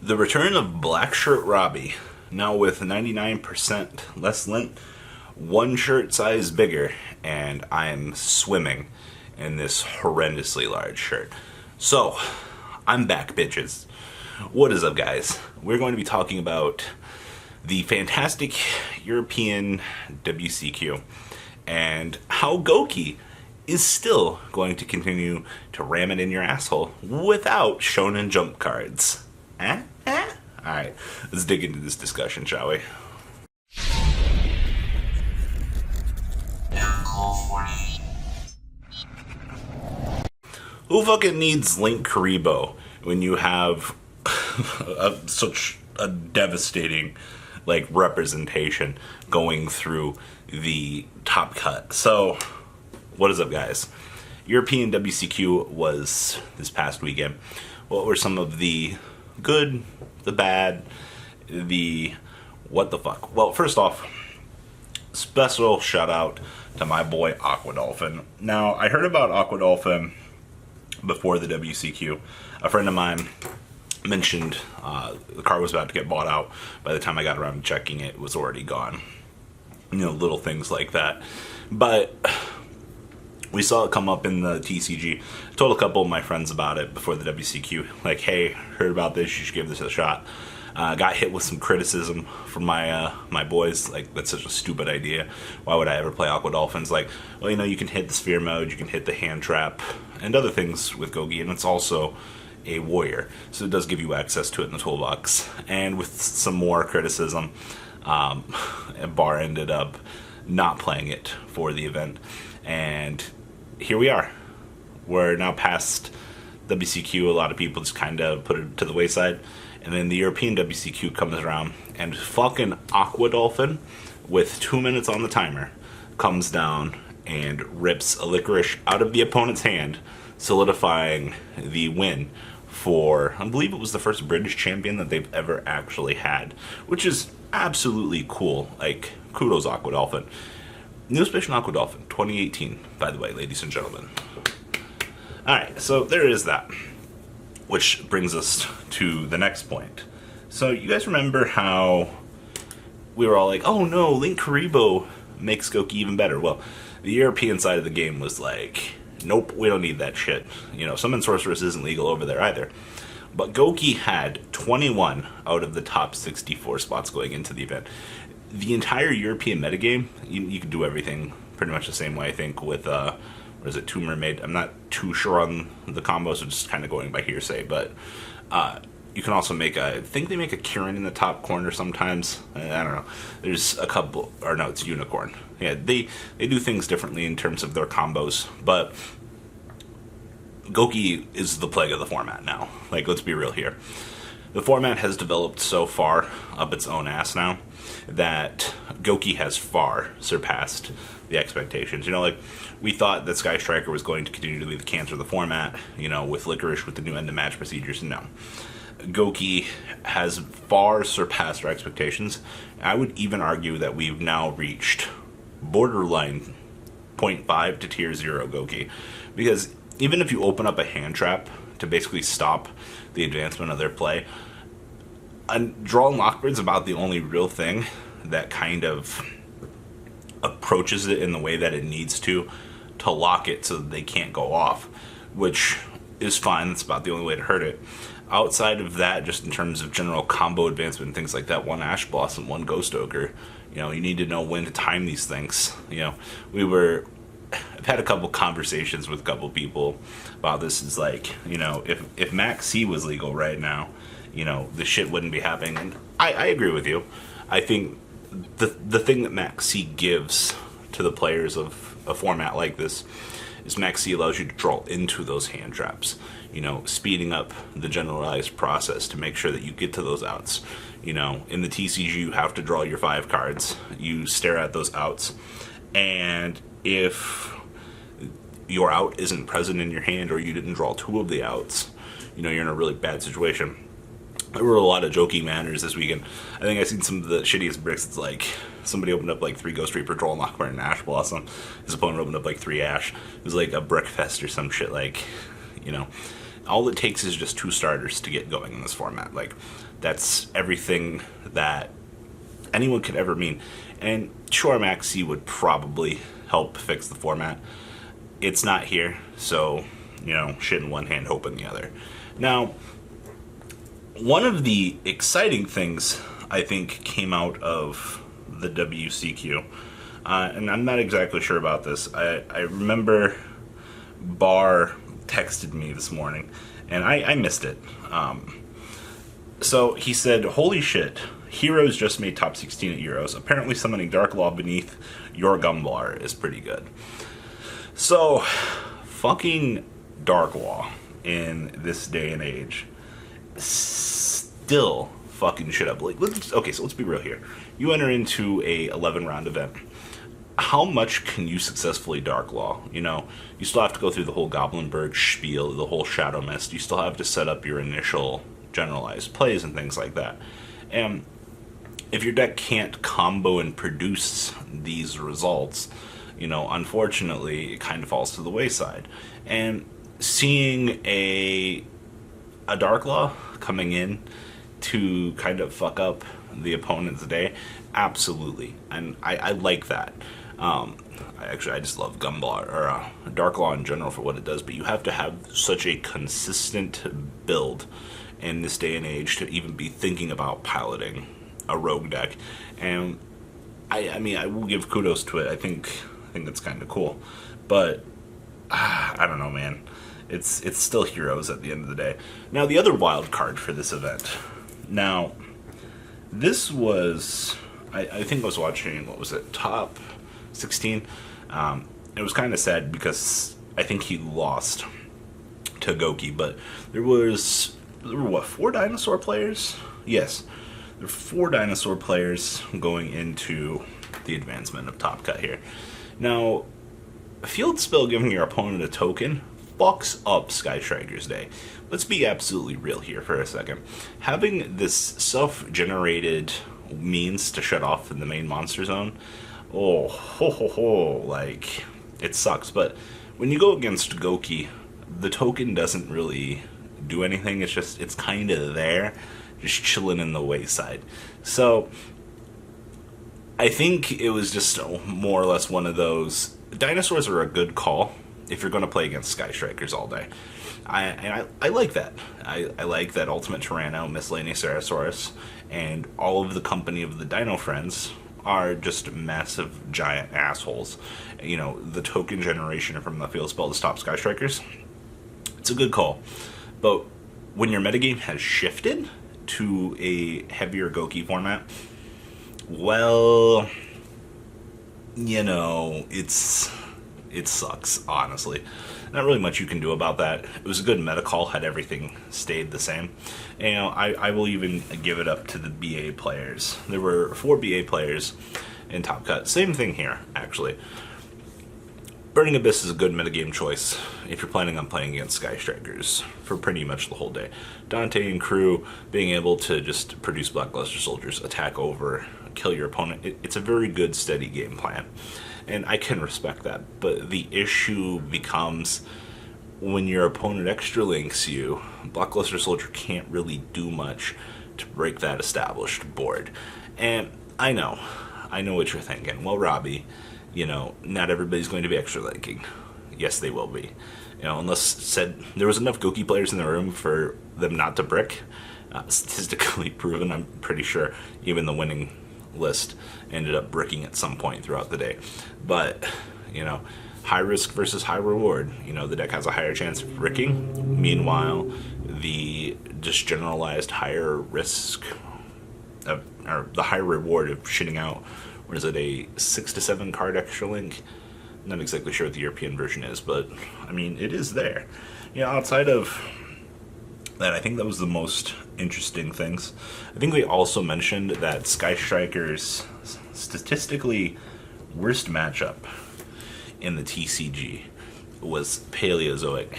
The return of Black Shirt Robbie, now with 99% less lint, one shirt size bigger, and I am swimming in this horrendously large shirt. So, I'm back, bitches. What is up, guys? We're going to be talking about the fantastic European WCQ and how Gouki is still going to continue to ram it in your asshole without shonen jump cards. Alright, let's dig into this discussion, shall we? Who fucking needs Link Karibo when you have such a devastating representation going through the top cut? So, what is up, guys? European WCQ was this past weekend. What were some of the good, the bad, the what the fuck? Well, first off, special shout out to my boy Aqua Dolphin. Now, I heard about Aqua Dolphin before the WCQ. A friend of mine mentioned the car was about to get bought out. By the time I got around to checking it, it was already gone. You know, little things like that. But we saw it come up in the TCG. I told a couple of my friends about it before the WCQ. Like, hey, heard about this, you should give this a shot. Got hit with some criticism from my boys. Like, that's such a stupid idea. Why would I ever play Aqua Dolphins? Like, well, you know, you can hit the sphere mode, you can hit the hand trap, and other things with Gouki, and it's also a warrior. So it does give you access to it in the toolbox. And with some more criticism, Bar ended up not playing it for the event. And here we are. We're now past WCQ. A lot of people just kind of put it to the wayside. And then the European WCQ comes around, and fucking Aqua Dolphin, with 2 minutes on the timer, comes down and rips a licorice out of the opponent's hand, solidifying the win for, I believe it was the first British champion that they've ever actually had, which is absolutely cool. Like, kudos Aqua Dolphin. Neo-Spacian Aqua Dolphin, 2018, by the way, ladies and gentlemen. Alright, so there is that. Which brings us to the next point. So, you guys remember how we were all like, oh no, Link Karibo makes Gouki even better. Well, the European side of the game was like, nope, we don't need that shit. You know, Summon Sorceress isn't legal over there either. But Gouki had 21 out of the top 64 spots going into the event. The entire European metagame, you can do everything pretty much the same way, I think, with, what is it, Two Mermaid? I'm not too sure on the combos, so just kind of going by hearsay, but you can also make I think they make a Kirin in the top corner sometimes. I don't know. There's a couple, or no, it's Unicorn. Yeah, they do things differently in terms of their combos, but Gouki is the plague of the format now. Like, let's be real here. The format has developed so far up its own ass now that Gouki has far surpassed the expectations. You know, like, we thought that Sky Striker was going to continue to be the cancer of the format, you know, with Licorice, with the new end-of-match procedures. No. Gouki has far surpassed our expectations. I would even argue that we've now reached borderline 0.5 to tier 0 Gouki. Because even if you open up a hand trap to basically stop the advancement of their play, drawing Lockbird's about the only real thing that kind of approaches it in the way that it needs to lock it so that they can't go off, which is fine. That's about the only way to hurt it. Outside of that, just in terms of general combo advancement and things like that, one Ash Blossom, one Ghost Ogre, you know, you need to know when to time these things. You know, I've had a couple conversations with a couple people about this. Is like, you know, if Max C was legal right now, you know, this shit wouldn't be happening. And I agree with you. I think the thing that Max C gives to the players of a format like this is Max C allows you to draw into those hand traps, you know, speeding up the generalized process to make sure that you get to those outs. You know, in the TCG, you have to draw your 5 cards. You stare at those outs, and if your out isn't present in your hand, or you didn't draw 2 of the outs, you know, you're in a really bad situation. There were a lot of jokey manners this weekend. I think I seen some of the shittiest bricks. It's like somebody opened up like 3 Ghost Reaper, Troll, Knockbar, and Ash Blossom. His opponent opened up like 3 Ash. It was like a brick fest or some shit. Like, you know, All it takes is just 2 starters to get going in this format. Like, that's everything that anyone could ever mean. And sure, Maxi would probably help fix the format. It's not here, so, shit in one hand, hope in the other. Now, one of the exciting things I think came out of the WCQ, and I'm not exactly sure about this. I remember Bar texted me this morning, and I missed it. So he said, "Holy shit, Heroes just made top 16 at Euros. Apparently summoning Dark Law beneath your Gumbar is pretty good." So, fucking Dark Law in this day and age still fucking shit up. Like, so let's be real here. You enter into a 11-round event. How much can you successfully Dark Law? You still have to go through the whole Goblinberg spiel, the whole Shadow Mist. You still have to set up your initial generalized plays and things like that. And if your deck can't combo and produce these results, unfortunately, it kind of falls to the wayside. And seeing a Dark Law coming in to kind of fuck up the opponent's day, absolutely, and I like that. I just love Gumbar or Dark Law in general for what it does, but you have to have such a consistent build in this day and age to even be thinking about piloting a rogue deck. And I mean, I will give kudos to it. I think that's kind of cool, but I don't know, man. It's still Heroes at the end of the day. Now, the other wild card for this event. Now, this was, I think I was watching, what was it, top 16? It was kind of sad because I think he lost to Gouki, but there were 4 dinosaur players? Yes, there were 4 dinosaur players going into the advancement of Top Cut here. Now, Field Spill giving your opponent a token fucks up Sky Striker's day. Let's be absolutely real here for a second. Having this self-generated means to shut off in the main monster zone, like, it sucks. But when you go against Gouki, the token doesn't really do anything. It's kind of there, just chilling in the wayside. So I think it was just more or less one of those. Dinosaurs are a good call if you're going to play against Sky Strikers all day. I like that. I like that Ultimate Tyranno, Miscellaneous Ceratosaurus, and all of the company of the Dino Friends are just massive, giant assholes. The token generation from the field spell to stop Sky Strikers, it's a good call. But when your metagame has shifted to a heavier Gouki format, well, it sucks, honestly. Not really much you can do about that. It was a good meta call had everything stayed the same. I will even give it up to the BA players. There were 4 BA players in Top Cut. Same thing here, actually. Burning Abyss is a good metagame choice if you're planning on playing against Sky Strikers for pretty much the whole day. Dante and crew being able to just produce Blackluster Soldiers, attack over, kill your opponent, it's a very good, steady game plan. And I can respect that, but the issue becomes when your opponent extra links you, Blackluster Soldier can't really do much to break that established board. And I know what you're thinking. Well, Robbie, not everybody's going to be extra linking. Yes, they will be. Unless there was enough Gouki players in the room for them not to brick. Statistically proven, I'm pretty sure even the winning list ended up bricking at some point throughout the day. But, high risk versus high reward. The deck has a higher chance of bricking. Meanwhile, the just generalized higher risk, or the high reward of shitting out, what is it, a 6 to 7 card extra link? Not exactly sure what the European version is, but, I mean, it is there. Outside of that, I think that was the most interesting things. I think they also mentioned that Sky Striker's statistically worst matchup in the TCG was Paleozoic.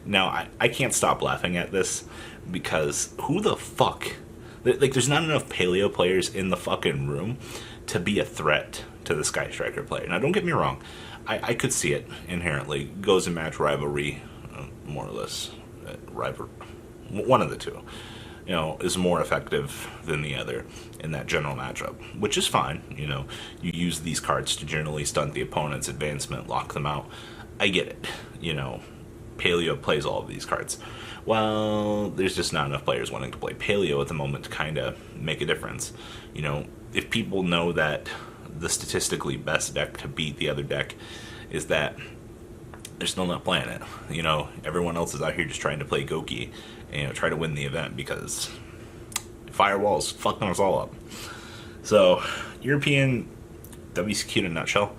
Now, I can't stop laughing at this because who the fuck? There's not enough Paleo players in the fucking room to be a threat to the Sky Striker player. Now, don't get me wrong. I could see it inherently. Goes in match rivalry, more or less. one of the two, is more effective than the other in that general matchup, which is fine. You use these cards to generally stunt the opponent's advancement, lock them out. I get it. Paleo plays all of these cards. Well, there's just not enough players wanting to play Paleo at the moment to kind of make a difference. If people know that the statistically best deck to beat the other deck is that, they're still not playing it. Everyone else is out here just trying to play Gouki and try to win the event because firewalls fucking us all up. So, European WCQ in a nutshell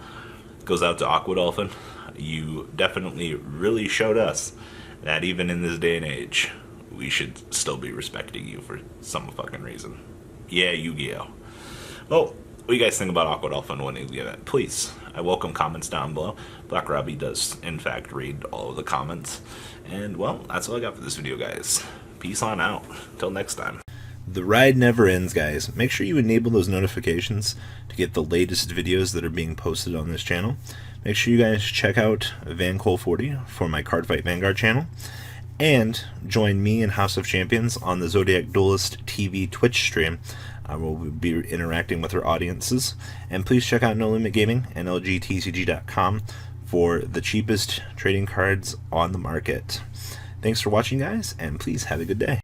goes out to Aqua Dolphin. You definitely really showed us that even in this day and age, we should still be respecting you for some fucking reason. Yeah, Yu-Gi-Oh! Well, what do you guys think about Aqua Dolphin winning the event? Please, I welcome comments down below. Black Robbie does, in fact, read all of the comments. And, well, that's all I got for this video, guys. Peace on out. Until next time. The ride never ends, guys. Make sure you enable those notifications to get the latest videos that are being posted on this channel. Make sure you guys check out VanCole40 for my Cardfight Vanguard channel. And join me and House of Champions on the Zodiac Duelist TV Twitch stream. I will be interacting with our audiences. And please check out No Limit Gaming and LGTCG.com for the cheapest trading cards on the market. Thanks for watching, guys, and please have a good day.